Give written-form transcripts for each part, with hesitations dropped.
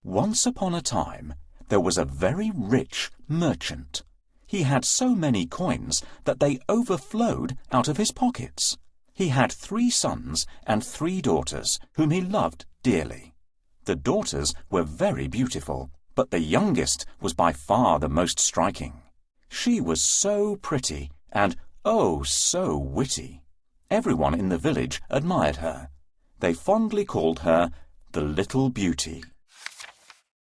Once upon a time, there was a very rich merchant. He had so many coins that they overflowed out of his pockets. He had 3 sons and 3 daughters, whom he loved dearly. The daughters were very beautiful, but the youngest was by far the most striking. She was so pretty and, oh, so witty. Everyone in the village admired her. They fondly called her the Little Beauty.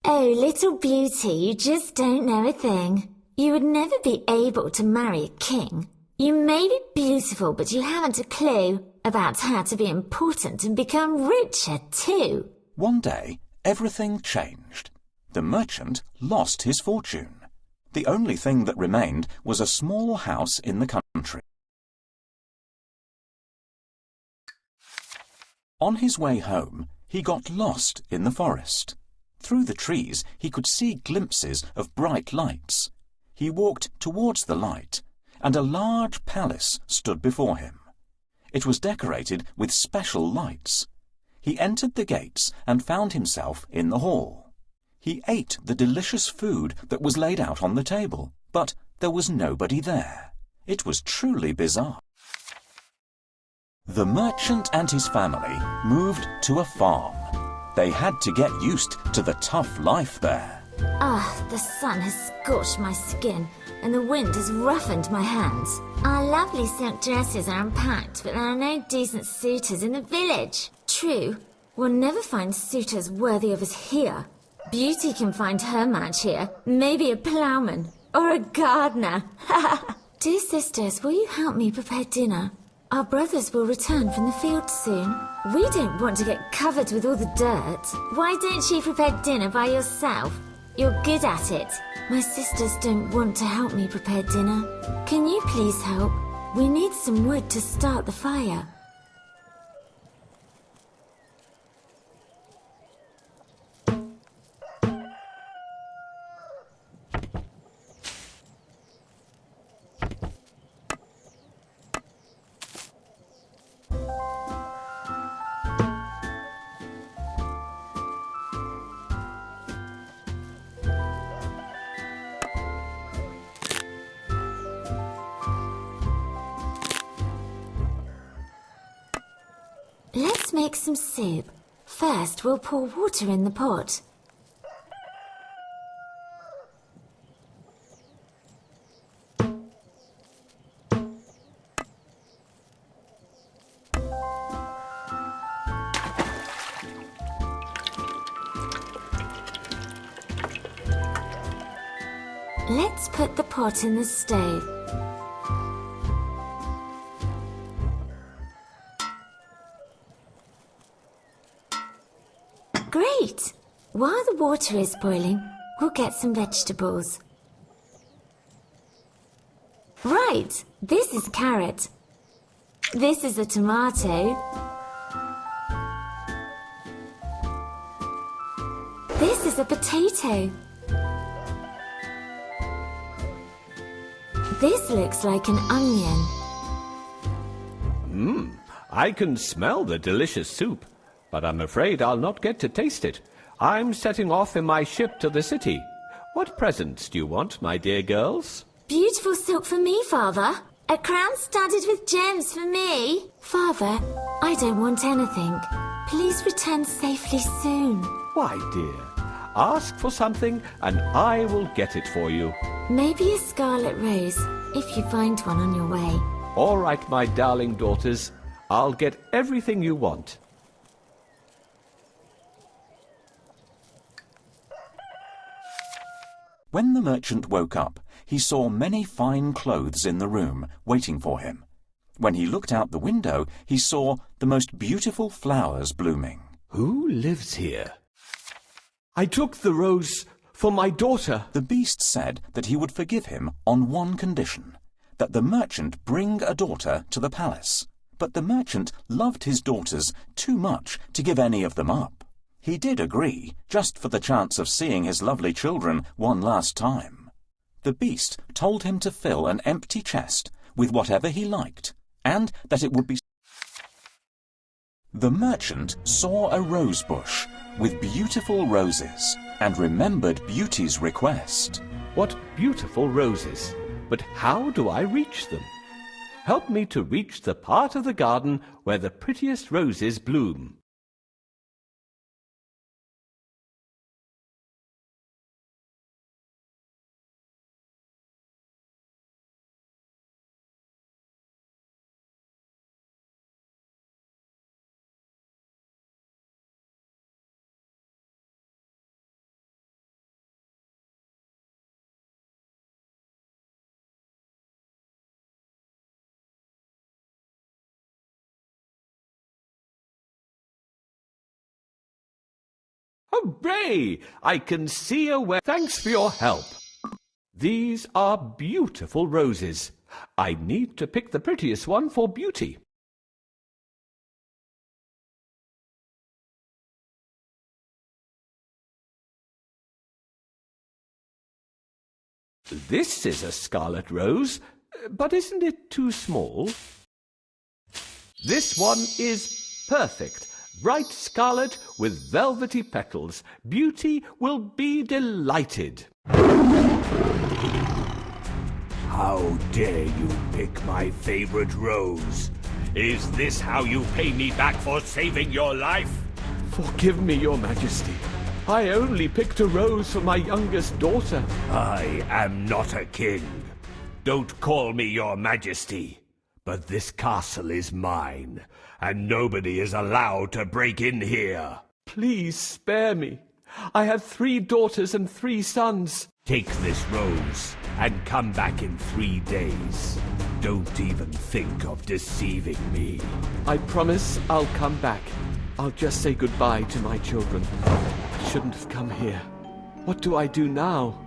Oh, Little Beauty, you just don't know a thing. You would never be able to marry a king. You may be beautiful, but you haven't a clue about how to be important and become richer too. One day, everything changed. The merchant lost his fortune. The only thing that remained was a small house in the country. On his way home, he got lost in the forest. Through the trees, he could see glimpses of bright lights. He walked towards the light, and a large palace stood before him. It was decorated with special lights. He entered the gates and found himself in the hall. He ate the delicious food that was laid out on the table, but there was nobody there. It was truly bizarre. The merchant and his family moved to a farm. They had to get used to the tough life there. The sun has scorched my skin and the wind has roughened my hands. Our lovely silk dresses are unpacked, but there are no decent suitors in the village. True, we'll never find suitors worthy of us here. Beauty can find her match here, maybe a ploughman or a gardener. Dear sisters, will you help me prepare dinner? Our brothers will return from the field soon. We don't want to get covered with all the dirt. Why don't you prepare dinner by yourself? You're good at it. My sisters don't want to help me prepare dinner. Can you please help? We need some wood to start the fire. Let's make some soup. First, we'll pour water in the pot. Let's put the pot in the stove. Great! While the water is boiling, we'll get some vegetables. Right, this is carrot. This is a tomato. This is a potato. This looks like an onion. I can smell the delicious soup, but I'm afraid I'll not get to taste it. I'm setting off in my ship to the city. What presents do you want, my dear girls? Beautiful silk for me, Father. A crown studded with gems for me. Father, I don't want anything. Please return safely soon. Why, dear, ask for something and I will get it for you. Maybe a scarlet rose, if you find one on your way. All right, my darling daughters, I'll get everything you want. When the merchant woke up, he saw many fine clothes in the room, waiting for him. When he looked out the window, he saw the most beautiful flowers blooming. Who lives here? I took the rose for my daughter. The beast said that he would forgive him on one condition, that the merchant bring a daughter to the palace. But the merchant loved his daughters too much to give any of them up. He did agree, just for the chance of seeing his lovely children one last time. The beast told him to fill an empty chest with whatever he liked, and that it would be... The merchant saw a rose bush with beautiful roses, and remembered Beauty's request. What beautiful roses! But how do I reach them? Help me to reach the part of the garden where the prettiest roses bloom. Hooray! I can see a way. Thanks for your help. These are beautiful roses. I need to pick the prettiest one for Beauty. This is a scarlet rose, but isn't it too small? This one is perfect. Bright scarlet with velvety petals. Beauty will be delighted. How dare you pick my favorite rose? Is this how you pay me back for saving your life? Forgive me, Your Majesty. I only picked a rose for my youngest daughter. I am not a king. Don't call me Your Majesty. But this castle is mine, and nobody is allowed to break in here. Please spare me. I have 3 daughters and 3 sons. Take this rose and come back in 3 days. Don't even think of deceiving me. I promise I'll come back. I'll just say goodbye to my children. I shouldn't have come here. What do I do now?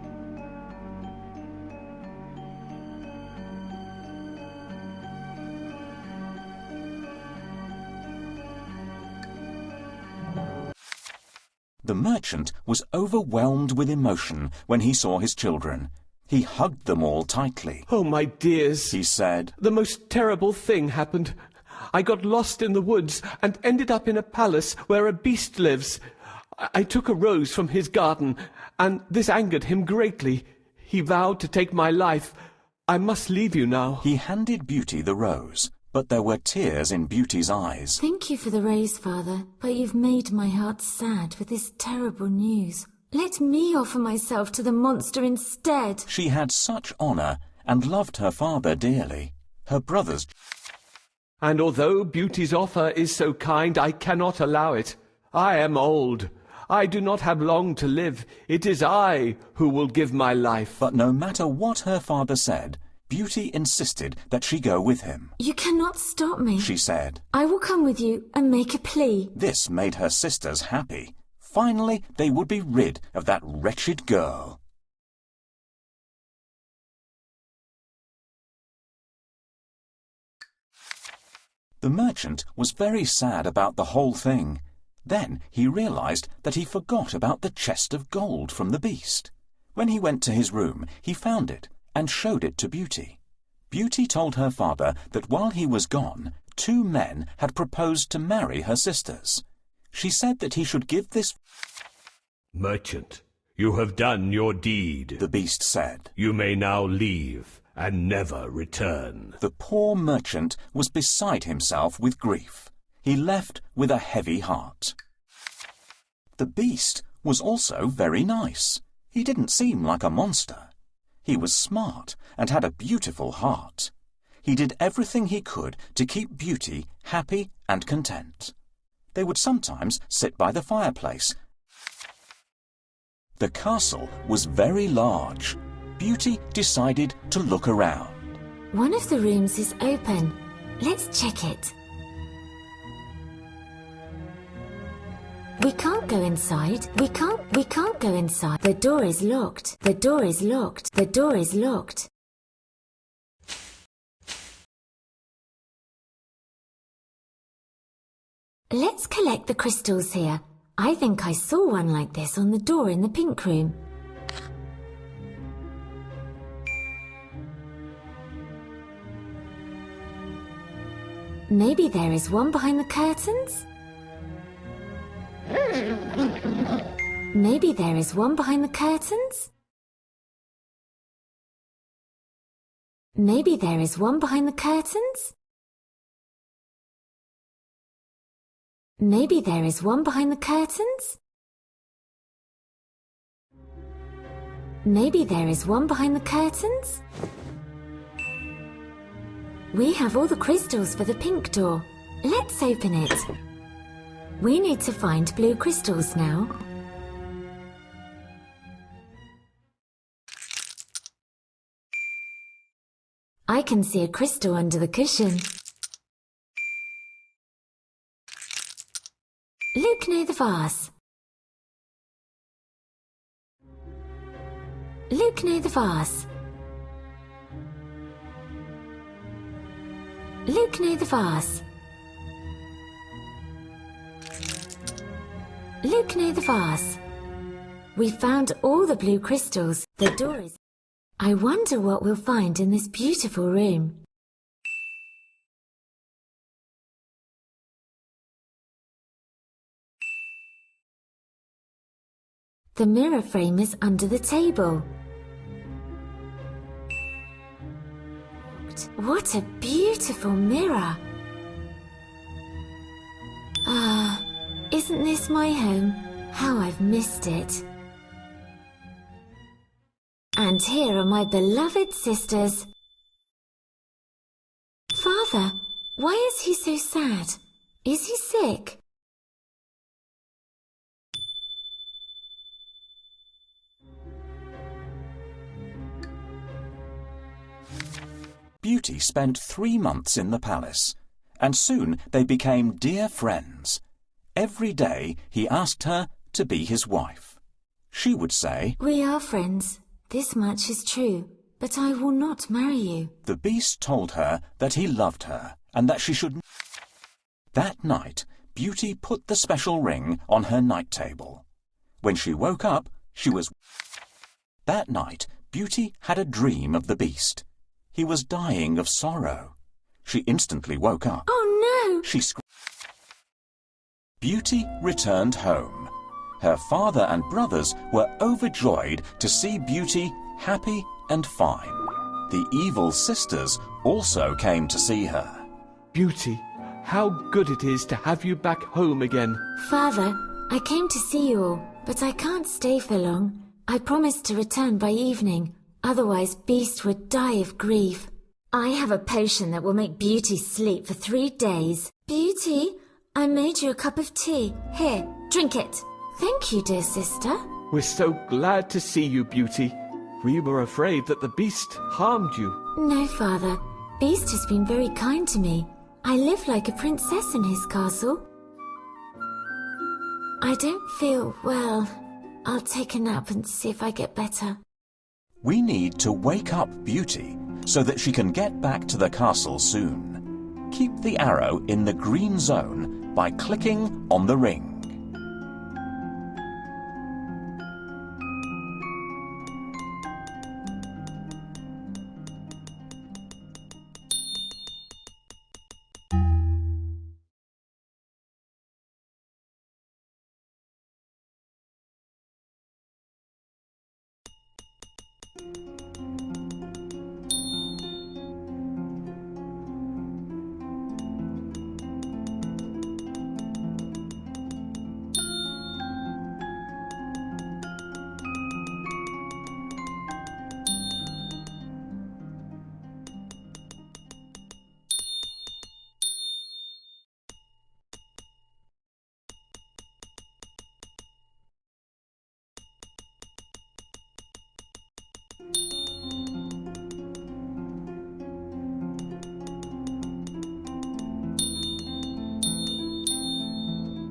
The merchant was overwhelmed with emotion when he saw his children. He hugged them all tightly. Oh, my dears, He said, the most terrible thing happened. I got lost in the woods and ended up in a palace where a beast lives. I took a rose from his garden, and this angered him greatly. He vowed to take my life. I must leave you now. He handed Beauty the rose, but there were tears in Beauty's eyes. Thank you for the rose, Father, but you've made my heart sad with this terrible news. Let me offer myself to the monster instead. She had such honor and loved her father dearly. Her brothers... And although Beauty's offer is so kind, I cannot allow it. I am old. I do not have long to live. It is I who will give my life. But no matter what her father said, Beauty insisted that she go with him. You cannot stop me. She said. I will come with you and make a plea. This made her sisters happy. Finally, they would be rid of that wretched girl. The merchant was very sad about the whole thing. Then he realized that he forgot about the chest of gold from the beast. When he went to his room, he found it and showed it to Beauty. Beauty told her father that while he was gone, 2 men had proposed to marry her sisters. She said that he should give this... Merchant, you have done your deed. The beast said. You may now leave and never return. The poor merchant was beside himself with grief. He left with a heavy heart. The beast was also very nice. He didn't seem like a monster. He was smart and had a beautiful heart. He did everything he could to keep Beauty happy and content. They would sometimes sit by the fireplace. The castle was very large. Beauty decided to look around. One of the rooms is open. Let's check it. We can't go inside. We can't go inside. The door is locked. The door is locked. The door is locked. Let's collect the crystals here. I think I saw one like this on the door in the pink room. Maybe there is one behind the curtains? Maybe there is one behind the curtains? Maybe there is one behind the curtains? Maybe there is one behind the curtains? Maybe there is one behind the curtains? We have all the crystals for the pink door. Let's open it. We need to find blue crystals now. I can see a crystal under the cushion. Look near the vase. Look near the vase. Look near the vase. Look near the vase. We found all the blue crystals. The door is... I wonder what we'll find in this beautiful room. The mirror frame is under the table. What a beautiful mirror! Ah, isn't this my home? How I've missed it. And here are my beloved sisters. Father, why is he so sad? Is he sick? Beauty spent 3 months in the palace, and soon they became dear friends. Every day he asked her to be his wife. She would say, "We are friends. This much is true, but I will not marry you." The Beast told her that he loved her and that she should... That night, Beauty put the special ring on her night table. When she woke up, she was... That night, Beauty had a dream of the Beast. He was dying of sorrow. She instantly woke up. Oh no! She screamed. Beauty returned home. Her father and brothers were overjoyed to see Beauty happy and fine. The evil sisters also came to see her. Beauty, how good it is to have you back home again. Father, I came to see you all, but I can't stay for long. I promised to return by evening. Otherwise, Beast would die of grief. I have a potion that will make Beauty sleep for 3 days. Beauty, I made you a cup of tea. Here, drink it. Thank you, dear sister. We're so glad to see you, Beauty. We were afraid that the Beast harmed you. No, Father. Beast has been very kind to me. I live like a princess in his castle. I don't feel well. I'll take a nap and see if I get better. We need to wake up Beauty so that she can get back to the castle soon. Keep the arrow in the green zone by clicking on the ring.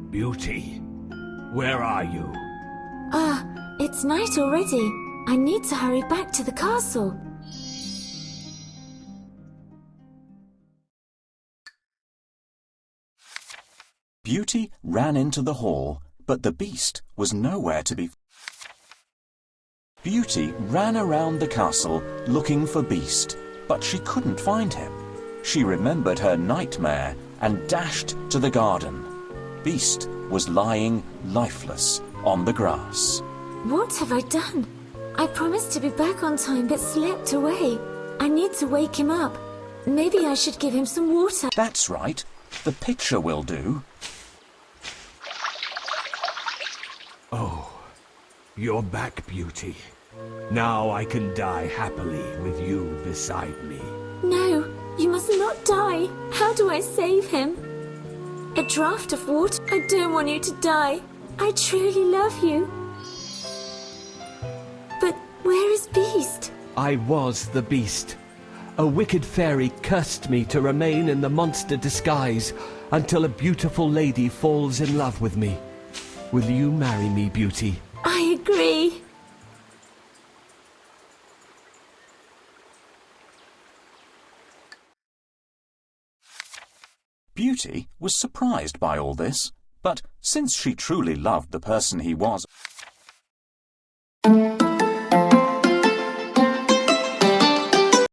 Beauty, where are you? It's night already. I need to hurry back to the castle. Beauty ran into the hall, but the Beast was nowhere to be. Beauty ran around the castle looking for Beast, but she couldn't find him. She remembered her nightmare and dashed to the garden. Beast was lying lifeless on the grass. What have I done? I promised to be back on time but slept away. I need to wake him up. Maybe I should give him some water. That's right. The pitcher will do. Oh, you're back, Beauty. Now I can die happily with you beside me. No, you must not die. How do I save him? A draught of water? I don't want you to die. I truly love you. But where is Beast? I was the beast. A wicked fairy cursed me to remain in the monster disguise until a beautiful lady falls in love with me. Will you marry me, Beauty? I agree. Beauty was surprised by all this, but since she truly loved the person he was,